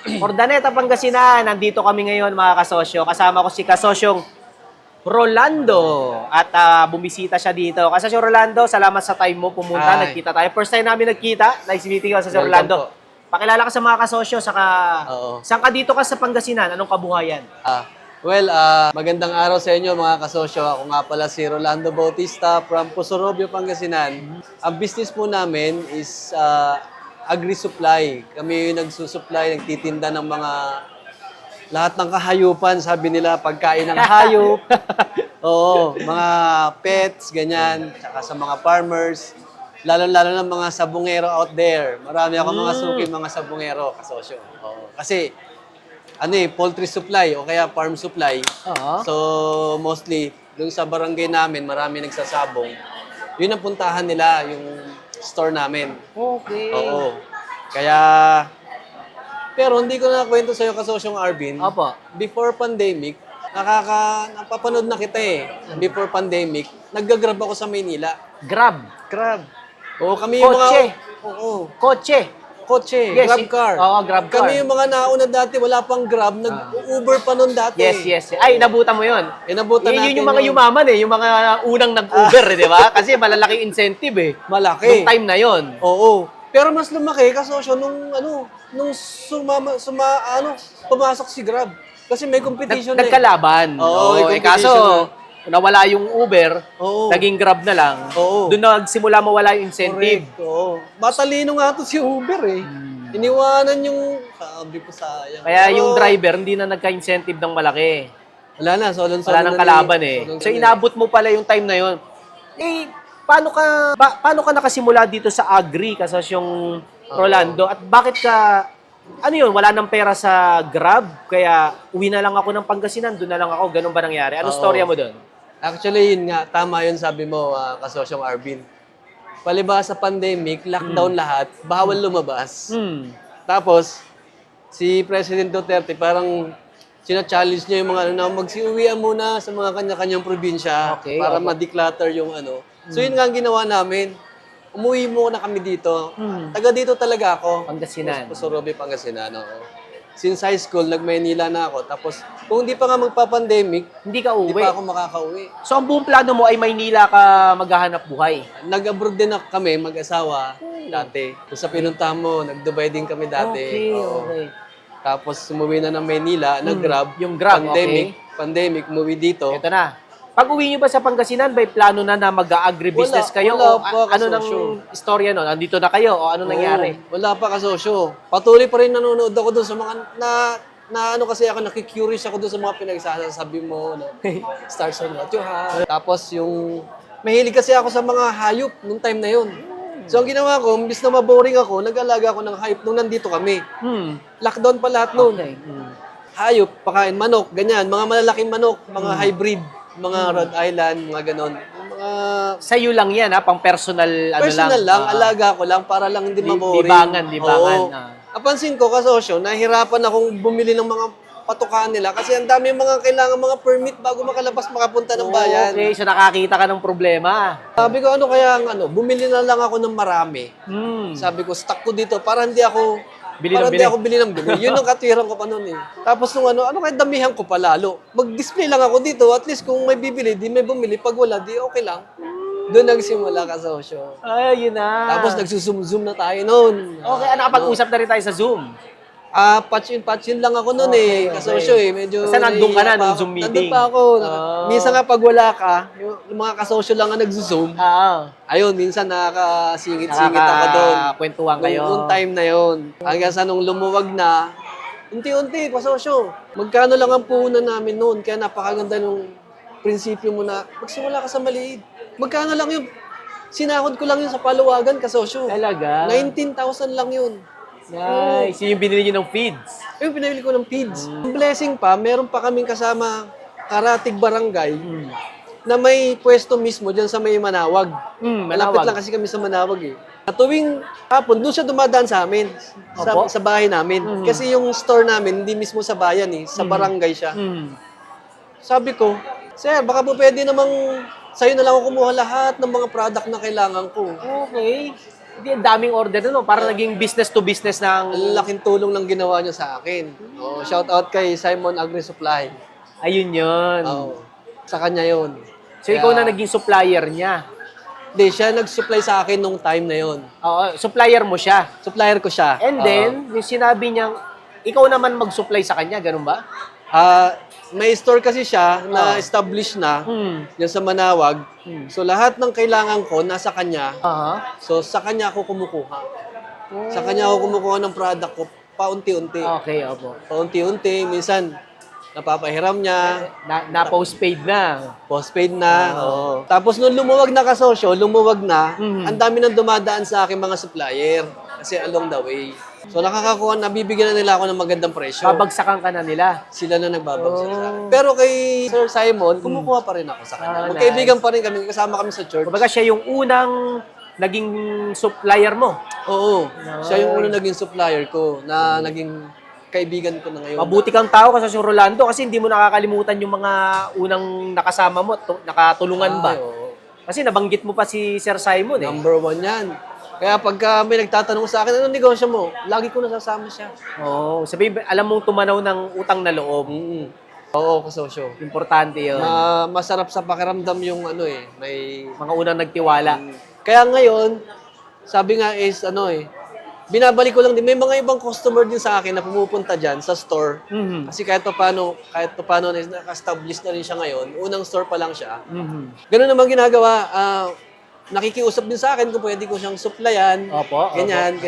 Ordaneta, Pangasinan. Nandito kami ngayon mga kasosyo. Kasama ko si kasosyong Rolando. At bumisita siya dito. Kasosyo Rolando, salamat sa time mo pumunta. Ay. Nagkita tayo. First time namin nagkita. Nice meeting ka sa Welcome Rolando. po. Pakilala ka sa mga kasosyo. Saka, Oo. saan ka dito ka sa Pangasinan? Anong kabuhayan? Magandang araw sa inyo mga kasosyo. Ako nga pala si Rolando Bautista from Pusorobio, Pangasinan. Ang business po namin is agri-supply. Kami yung nagsusupply, nagtitinda ng mga lahat ng kahayupan. Sabi nila, pagkain ng hayop. Oo, mga pets, ganyan. Tsaka sa mga farmers. Lalo-lalo ng mga sabungero out there. Marami ako mga suki, mga sabungero, kasosyo. Oo. Kasi, poultry supply o kaya farm supply. Oo. So, mostly, dun sa barangay namin, marami nagsasabong. Yun ang puntahan nila, yung store namin. Okay. Oo. Kaya, pero hindi ko na kwento sa'yo kasosyong Arvin. Opo. Before pandemic, napapanood na kita eh. Before pandemic, nagga-grab ako sa Maynila. Grab. Grab. Oo, kami yung Kotse. Oo. Kotse. Kotse, Yes, grab car. Oo, grab car. Kami yung mga nauna dati, wala pang grab, nag-Uber pa noon dati. Yes. Ay, nabutan mo yun. Inabutan natin Yun yung mga yumaman eh, yung mga unang nag-Uber, di ba? Kasi malalaking incentive eh. Malaki. Nung time na yon. Oo. Pero mas lumaki kasosyo nung pumasok si Grab. Kasi may competition na eh. Nagkalaban. Oo, may Kaso, competition nawala yung Uber, Oo. naging Grab na lang. Oo. Doon nagsimula mawala yung incentive. Correct. Oo. Matalino nga to si Uber eh. Iniwanan yung, sabi ko sayang. Kaya Pero, yung driver, hindi na nagka-incentive ng malaki. wala na, solon-solon Wala nang na kalaban ni- eh. solon So na inabot mo pala yung time na yon. Eh, paano ka nakasimula dito sa Agri, kasosyong Rolando? At bakit ka, ano yun, wala nang pera sa Grab? Kaya uwi na lang ako ng Pangasinan, doon na lang ako. Ganun ba nangyari? Anong Oo. storya mo doon? Actually, yun nga, tama yun sabi mo, kasosyong Arvin. Palibhas sa pandemic, lockdown lahat, bawal lumabas. Tapos, si President Duterte parang sina-challenge niya yung mga magsiuwian muna sa mga kanya-kanyang probinsya Okay, para opo. ma-declutter yung So, yun nga ang ginawa namin. Umuwi muna kami dito. Taga dito talaga ako. Pangasinan. Pusorobio, Pangasinan. Oo. Since high school, nag-Maynila na ako. Tapos, kung hindi pa nga magpa-pandemic, Hindi ka hindi uwi. pa ako makakauwi. So ang buong plano mo ay Maynila ka maghahanap buhay. Nag-abroad din kami, mag-asawa, dati. Kung sa pinuntahan mo, nag-Dubai din kami dati. Oo. Okay. Tapos umuwi na ng Maynila, nag-Grab. Yung Grab, Pandemic, umuwi dito. Ito na. Pag uwi nyo ba sa Pangasinan, may plano na mag-agribusiness Wala, kayo? wala O pa, ano nang kasosyo. istorya nun? Andito na kayo? O ano nangyari? Oo, wala pa kasosyo. Patuloy pa rin nanonood ako doon sa mga kasi ako nakikurious ako doon sa mga pinagsasabi mo, stars on what you have. Tapos yung mahilig kasi ako sa mga hayop nung time na yun. So ang ginawa ko, imbis na maboring ako, nag-alaga ako ng hayop nung nandito kami. Lockdown pa lahat noon. Okay. Hayop, pakain, manok, ganyan. Mga malalaking manok, mga hybrid, mga Rhode Island, mga ganon. Mga Sa'yo lang yan, ha? Pang personal, personal lang, Ah, alaga ko lang para lang hindi maboring. libangan. Oo. Napansin ko, kasosyo, nahihirapan akong bumili ng mga patukaan nila kasi ang dami mga kailangan mga permit bago makalabas makapunta ng bayan. Okay, so nakakita ka ng problema. Sabi ko, kaya bumili na lang ako ng marami. Sabi ko, stock ko dito para hindi ako Bili ng hindi bili. ako bili ng bili. Yun ang katwiran ko pa noon eh. Tapos nung kaya damihan ko pa lalo. Mag-display lang ako dito. At least kung may bibili, di may bumili. Pag wala, di okay lang. Doon nagsimula kasosyo. Ay, yun na. Tapos nagsusum-zoom na tayo noon. Okay, nakapag-usap na rin tayo sa Zoom. Patch in lang ako noon eh. Kasosyo eh. Medyo Basta nandun ka na naiiyak pa nung ako. Zoom meeting. Nandun pa ako. Minsan nga pag wala ka, yung mga kasosyo lang ang nagsusum. Ayun, minsan nakakasingit-singit ako doon. Kwentuhan kayo. Nung time na yon. Hanggang sa nung lumuwag na, unti-unti, kasosyo. Magkano lang ang puhunan namin noon. Kaya napakaganda nung prinsipyo mo na magsimula ka sa maliit. Magkano lang yun? Sinahod ko lang yun sa paluwagan, kasosyo. Talaga? 19,000 lang yun. Nice. Yun yung binili nyo ng feeds. Yung pinabili ko ng feeds. Blessing pa, meron pa kaming kasama karatig barangay na may pwesto mismo dyan sa may Manawag. Malapit Manawag. lang kasi kami sa Manawag eh. At tuwing hapon, doon siya dumadaan sa amin, Opo. sa bahay namin. Kasi yung store namin, hindi mismo sa bayan eh, sa barangay siya. Sabi ko, sir, baka po pwede namang sa'yo na lang ako kumuha lahat ng mga product na kailangan ko. Okay. Hindi, ang daming order no? Para naging business to business ng... Ang laking tulong ng ginawa niya sa akin. Shout out kay Simon Agri Supply. Ayun yun. Sa kanya yun. So, ikaw na naging supplier niya. Hindi, siya nag-supply sa akin nung time na yun. Oo, supplier mo siya. Supplier ko siya. And then, yung sinabi niyang, ikaw naman mag-supply sa kanya, ganun ba? May store kasi siya na established na yan sa Manawag. So lahat ng kailangan ko nasa kanya. So sa kanya ako kumukuha. Sa kanya ako kumukuha ng product ko paunti-unti. Okay, opo. Paunti-unti. Minsan napapahiram niya. Na-postpaid na. Postpaid na. Tapos nung lumuwag na kasosyo, lumuwag na, ang dami nang dumadaan sa aking mga supplier. Kasi along the way. So nakakakuha, nabibigyan na nila ako ng magandang presyo. Babagsakan ka na nila. Sila na nagbabagsak sa akin. Pero kay Sir Simon, kumukuha pa rin ako sa kanya. Nice. Magkaibigan pa rin kami, kasama kami sa church. Kumbaga siya yung unang naging supplier mo. Oo. Siya yung unang naging supplier ko na naging kaibigan ko na ngayon. Mabuti kang tao kasi si Rolando kasi hindi mo nakakalimutan yung mga unang nakasama mo, nakatulungan ba? Oo. Kasi nabanggit mo pa si Sir Simon eh. Number 1 yan. Kaya pagka may nagtatanong sa akin, anong negosyo mo? Lagi ko nasasama siya. Oo, sabi alam mong tumanaw ng utang na loob. Oo, kasosyo. Importante 'yon. Masarap sa pakiramdam yung may... Mga unang nagtiwala. Kaya ngayon, sabi nga is binabalik ko lang din. May mga ibang customer din sa akin na pumupunta dyan sa store. Kasi kahit pa paano naka-establish na rin siya ngayon. Unang store pa lang siya. Ganun naman ginagawa. Nakikiusap din sa akin kung pwede ko siyang supplyan. Opo. Ganyan.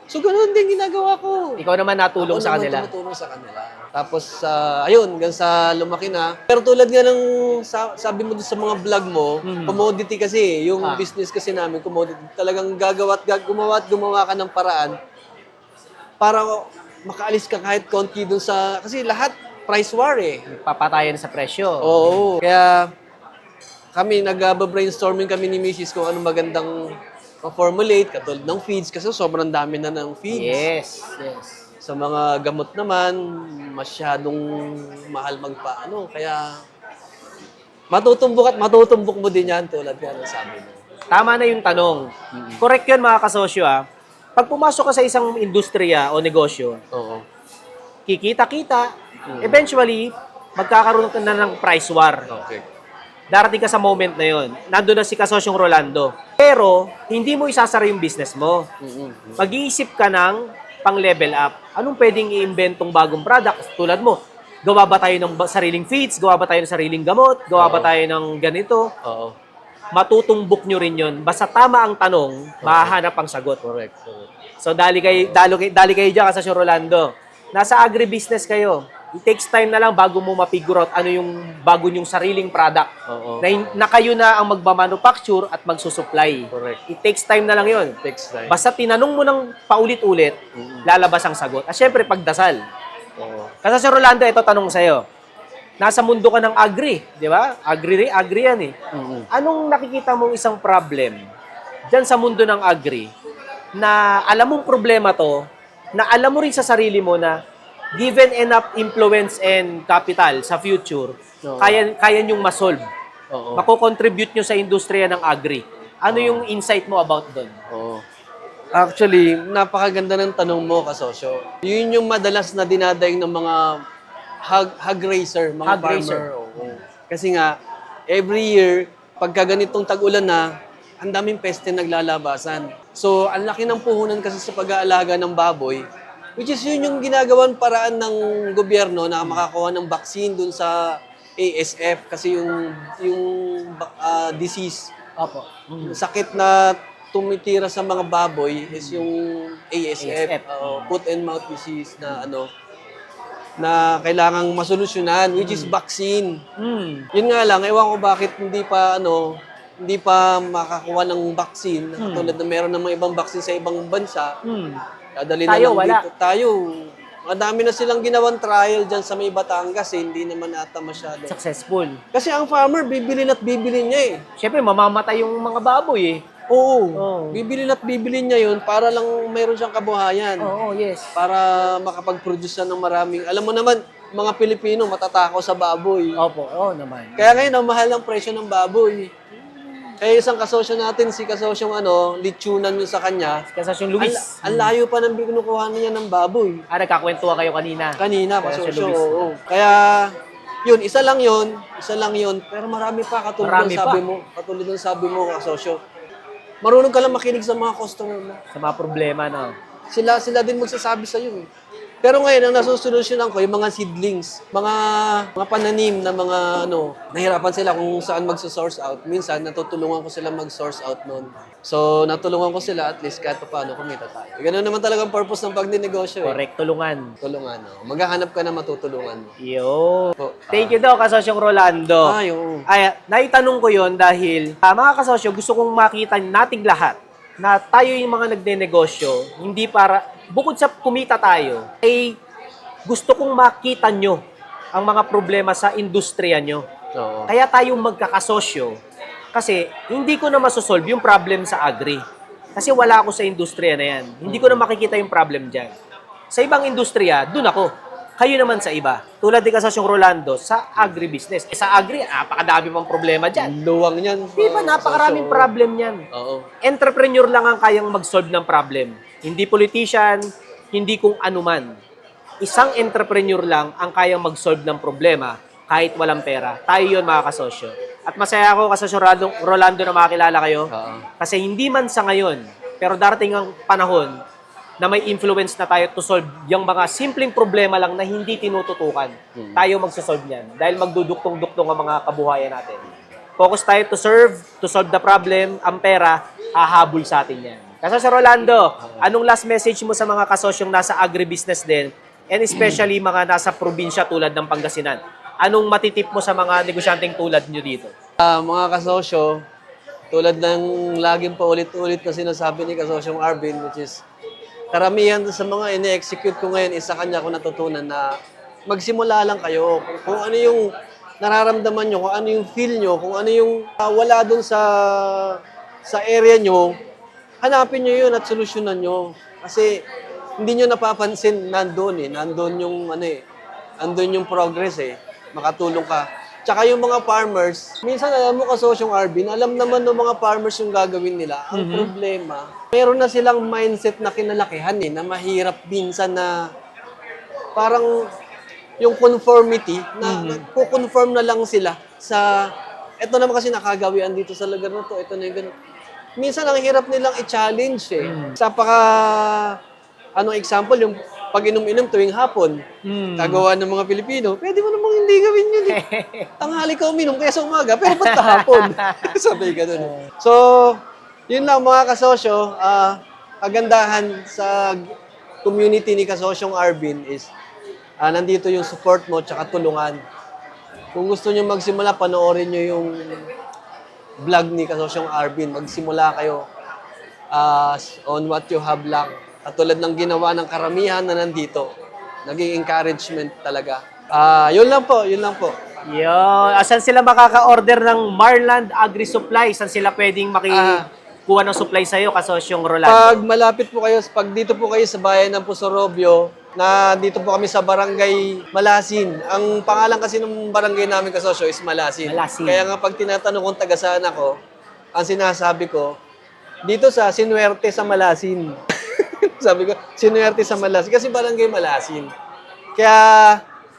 So, ganun din ginagawa ko. Ikaw naman natulong sa kanila. Ako naman tumutulong sa kanila. Tapos, ayun, hanggang sa lumaki na. Pero tulad nga ng sabi mo doon sa mga vlog mo, commodity kasi, yung business kasi namin, commodity. Talagang gumawa ka ng paraan para makaalis ka kahit konti doon sa, kasi lahat price war eh. Papatayan sa presyo. Oo. Kaya, kami, nag-brainstorming kami ni Mrs. kung anong magandang formulate, katulad ng feeds, kasi sobrang dami na ng feeds. Yes. Sa mga gamot naman, masyadong mahal magpaano. Kaya, matutumbok mo din yan tulad nga ng sabi mo. Tama na yung tanong. Correct yun mga kasosyo Pag pumasok ka sa isang industriya o negosyo, kikita-kita, eventually, magkakaroon ka na ng price war. Okay. Darating ka sa moment na yon. Nandun na si kasosyong Rolando. Pero, hindi mo isasara yung business mo. Mag-iisip ka ng pang-level up. Anong pwedeng i-inventong bagong product? Tulad mo, gawa ba tayo ng sariling feeds? Gawa ba tayo ng sariling gamot? Gawa ba tayo ng ganito? Oo. Matutumbok nyo rin yun. Basta tama ang tanong, mahahanap ang sagot. Correct. So, dali kayo dyan, kasosyong Rolando. Nasa agribusiness kayo. It takes time na lang bago mo ma-figure out ano yung bago yung sariling product. Na kayo na ang magmamanufacture at magsusupply. Correct. It takes time na lang yun. Takes time. Basta tinanong mo ng paulit-ulit, lalabas ang sagot. At syempre, pagdasal. Kasi sa Rolando, ito tanong sa'yo. Nasa mundo ka ng agri, di ba? Agri yan eh. Anong nakikita mong isang problem dyan sa mundo ng agri na alam mong problema to, na alam mo rin sa sarili mo na given enough influence and capital sa future, kaya nyong masolve. Mako-contribute nyo sa industriya ng agri. Ano yung insight mo about doon? Actually, napakaganda ng tanong mo, kasosyo. Yun yung madalas na dinadaing ng mga hog raiser, mga farmer. Kasi nga, every year, pagka ganitong tag-ulan na, ang daming peste naglalabasan. So, ang laki ng puhunan kasi sa pag-aalaga ng baboy, which is yun yung ginagawan paraan ng gobyerno na makakuha ng vaccine dun sa ASF kasi yung disease, sakit na tumitira sa mga baboy is yung ASF, foot and mouth disease na kailangang masolusyonan, which is vaccine. Yun nga lang, ewan ko bakit hindi pa makakuha ng vaccine. Katulad na meron ng mga ibang vaccine sa ibang bansa. Dadali na lang dito. Tayo, madami na silang ginawang trial dyan sa may Batangas hindi naman ata masyado successful. Kasi ang farmer, bibilin at bibilin niya eh. Siyempre, mamamatay yung mga baboy eh. Oo. Bibilin at bibilin niya yun para lang mayroon siyang kabuhayan. Yes. Para makapag-produce siya ng maraming. Alam mo naman, mga Pilipino matatakaw sa baboy. Opo, naman. Kaya ngayon, ang mahal ang presyo ng baboy. Eh, isang kasosyo natin, si kasosyong litsunan yung sa kanya. Kasosyong Luis. Ang layo pa ng binukuha niya ng baboy. Nagkakwentuhan kayo kanina. Kanina, Kasosyo kasosyo. Luis. Oo. Kaya, isa lang yun. Pero marami pa, katulad Marami ng sabi pa. mo. Katulad ng sabi mo, kasosyo. Marunong ka lang makinig sa mga customer mo. Sa mga problema, no? Sila din magsasabi sa iyo. Pero ngayon, ang nasusolusyonan ko, yung mga seedlings, mga pananim na mga nahirapan sila kung saan magso-source out. Minsan, natutulungan ko sila mag-source out noon. So, natulungan ko sila at least kahit paano kumita tayo. Ganun naman talaga ang purpose ng pagninegosyo. Correct, tulungan. Tulungan. Maghahanap ka na matutulungan mo. Yo. Thank you daw, kasosyong Rolando. Oo. Ay, naitanong ko yon dahil mga kasosyo, gusto kong makita nating lahat na tayo yung mga nagnenegosyo, hindi para, bukod sa kumita tayo, ay gusto kong makita nyo ang mga problema sa industriya nyo. Oo. Kaya tayo magkakasosyo, kasi hindi ko na masosolve yung problem sa agri. Kasi wala ako sa industriya na yan. Hindi ko na makikita yung problem dyan. Sa ibang industriya, dun ako. Kayo naman sa iba. Tulad ni Kasosyong Rolando, sa agribusiness. Sa agri, napakadami pang problema dyan. Luwang yan. Di ba, napakaraming problem yan. Oo. Entrepreneur lang ang kayang mag-solve ng problem. Hindi politician, hindi kung anuman. Isang entrepreneur lang ang kayang mag-solve ng problema kahit walang pera. Tayo yun, mga kasosyo. At masaya ako, Kasosyong Rolando, na makakilala kayo. Oo. Kasi hindi man sa ngayon, pero darating ang panahon na may influence na tayo to solve yung mga simpleng problema lang na hindi tinututukan. Tayo magsasolve niyan dahil magduduktong-duktong ang mga kabuhayan natin. Focus tayo to solve the problem. Ang pera, hahabol sa atin yan. Kasosyo Rolando, anong last message mo sa mga kasosyong nasa agribusiness din and especially mga nasa probinsya tulad ng Pangasinan? Anong matitip mo sa mga negosyanteng tulad nyo dito? Mga kasosyo, tulad ng laging paulit-ulit na sinasabi ni Kasosyong Arvin, which is karamihan sa mga ine-execute ko ngayon, isa kanya ko natutunan na magsimula lang kayo. Kung ano yung nararamdaman nyo, kung ano yung feel nyo, kung ano yung wala dun sa area nyo, hanapin nyo yun at solusyonan nyo. Kasi hindi nyo napapansin, nandun yung progress makatulong ka. Tsaka yung mga farmers, minsan alam mo Kasosyong Arvin, alam naman ng mga farmers yung gagawin nila. Ang problema, meron na silang mindset na kinalakihan na mahirap minsan na parang yung conformity, na nagko-conform na lang sila sa, eto naman kasi nakagawian dito sa lugar na to, ito na yung ganun. Minsan ang hirap nilang i-challenge Sa example, yung pag inom-inom tuwing hapon, kagawa ng mga Pilipino, pwede mo namang hindi gawin yun Tanghali ka uminom kaya sa umaga, pero ba't hapon? Sabi ganun. So, yun lang mga kasosyo, kagandahan sa community ni Kasosyong Arvin is nandito yung support mo tsaka tulungan. Kung gusto nyo magsimula, panoorin nyo yung vlog ni Kasosyong Arvin. Magsimula kayo on what you have lang. Katulad ng ginawa ng karamihan na nandito. Naging encouragement talaga. Yun lang po. Saan sila makaka-order ng Marland Agri Supply? Saan sila pwedeng makikuha ng supply sa'yo, Kasosyong Rolando? Pag malapit po kayo, pag dito po kayo sa bayan ng Pusorobio, na dito po kami sa Barangay Malasin. Ang pangalan kasi ng barangay namin kasosyo is Malasin. Kaya nga pag tinatanong kung taga saan ako, ang sinasabi ko, dito sa Sinuerte sa Malasin. Sabi ko, Sinuerte sa Malasin. Kasi Barangay Malasin. Kaya,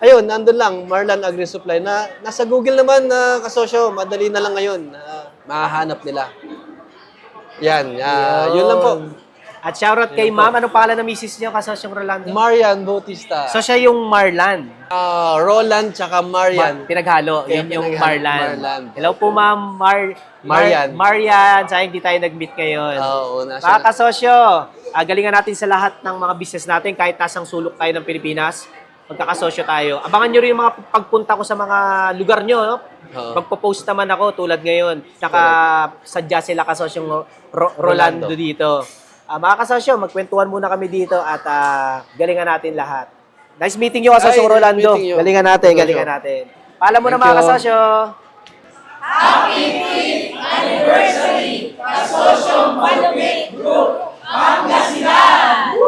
ayun, nandun lang, Marland Agri Supply. Nasa Google naman na kasosyo, madali na lang ngayon. Mahahanap nila. Yan, yun lang po. At shoutout kay ma'am. Anong pangalan ng misis niyo, Kasosyong Rolando? Marian Bautista. So siya yung Marland. Roland tsaka Marian. Pinaghalo. Kaya Yun yung Marland. Marland. Hello po, ma'am. Marian. Marian. Sayang di tayo nag-meet ngayon. Oo, Mga kasosyo, galingan natin sa lahat ng mga business natin kahit nasang sulok tayo ng Pilipinas. Magkakasosyo tayo. Abangan nyo rin yung mga pagpunta ko sa mga lugar nyo. No? Magpo-post naman ako tulad ngayon. Nakasadya sila Kasosyong Rolando dito. Mga kasosyo, magkwentuhan muna kami dito at galingan natin lahat. Nice meeting you, Kasosyong Rolando. Galingan natin. Paalam mo na mga kasosyo. Happy 5th Anniversary! Kasosyong Malupit Group Pangasinan!